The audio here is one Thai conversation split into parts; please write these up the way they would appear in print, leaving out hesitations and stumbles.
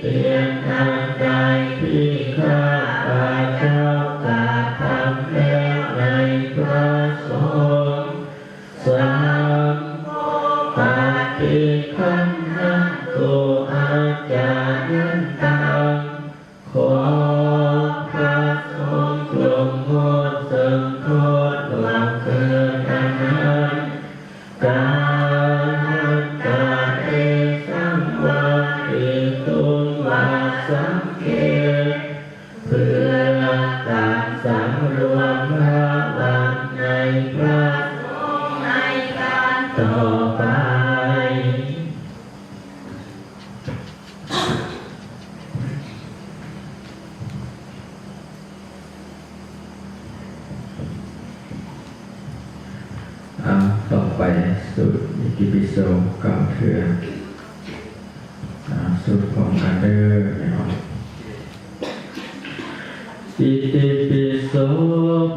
เตียนอันใดที่ข้าพเจ้ากระทำแล้วในพระสงฆ์สามปฏิคันหันตุอาจารย์ตังขอพระสงฆ์จงงดสังโฆลงเกินอันนั้นกาตาเอสังวาอิตุงวาสังเกตเพื่อการสำรวมพระวันในพระสงฆ์ในการต่อไปต่อไปสุดอิติปิโสกล่าวเถื่อสุดของกันเดอร์อิติปิโส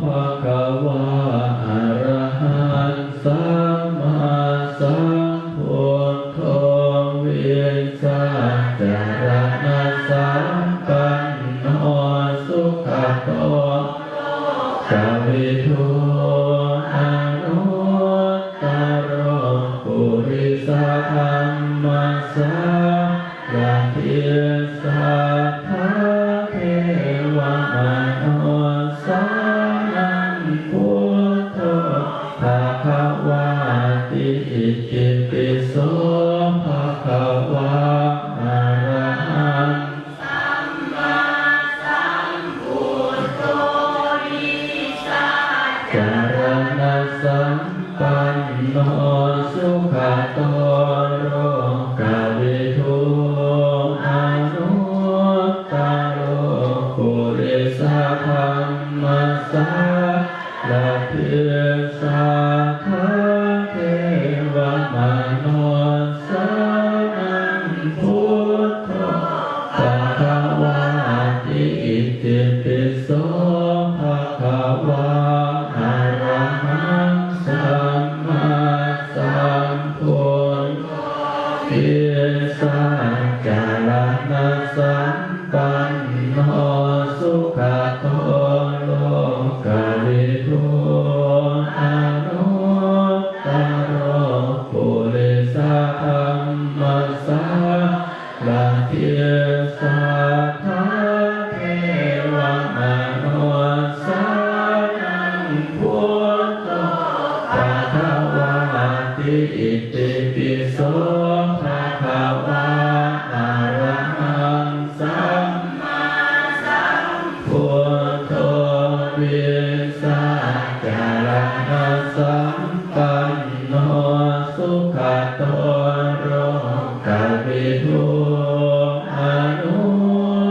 ภะคะวะอะระหังสัมมาสัมพุทโธวิสัจจารณะสัมปันโนสุขโตกวิทูอนุตตโรปุริสธรรมสารทิสัทธาเทวมโนสานังพุทโธภะคะวะติอิติปิโสภะคะวะอะระหังสัมมาสัมพุทโธวิสัจจารณะสัมปันโนสุขโตโรกวิทูอนุตตโรปุริสธรรมสารทิสัทธาเทวมโนสานังพุทโธภะคะวะติอิติปิโสภะคะวะอะระหังสัมมาสัมพุทโธวิสัจจารณะสัมปันโนสุขโตโลกวิทูอนุตตโรปุริสธรรมสารทิสัทธาเทวมโนสานังพุทโธภะคะวะติอิติปิโสภะคะวะอะระหังสัมมาสัมพุทโธวิสัจจารณะสัมปันโนสุขโตโรกวิทูอนุ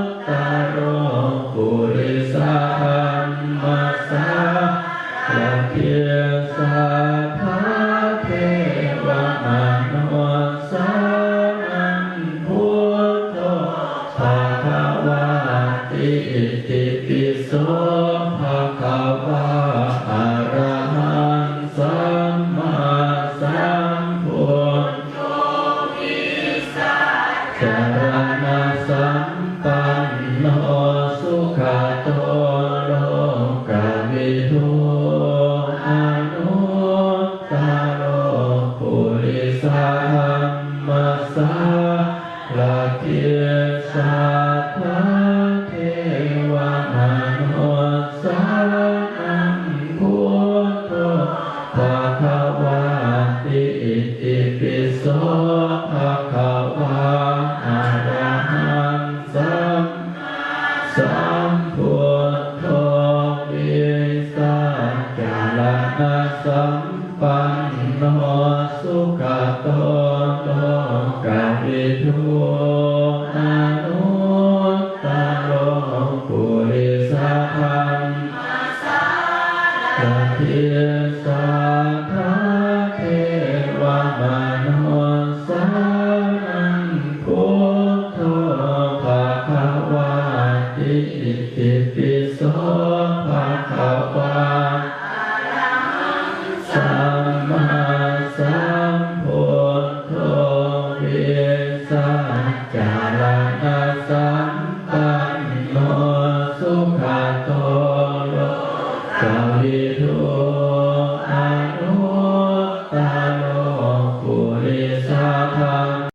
ตตโรปุริสธรรมสารทิสัทธาเทวมโนสานังพุทโธภะคะวะติอิติปิโสภะคะวะอะระหังสัมมาสัมพุทโธวิสัจจารณะสัมปันโนสุขโตโลกวิทูอนุตตโรปุริสธรรมสารทิสัทธาเทวมโนสานังพุทโธภะคะวะติอิติปิโสภะคะวะอะระหังสัมมาสัมพุทโธวิสัจจารณะสัมปันโนสุขโตโลกวิทูอนุตตโรปุริสธรรมสารทิสัทธาเทวมโนสานังพุทโธภะคะวะติอิติปิโสภะคะวะอะระหังสัมมาสัมพุทโธวิสัจจารณะ สั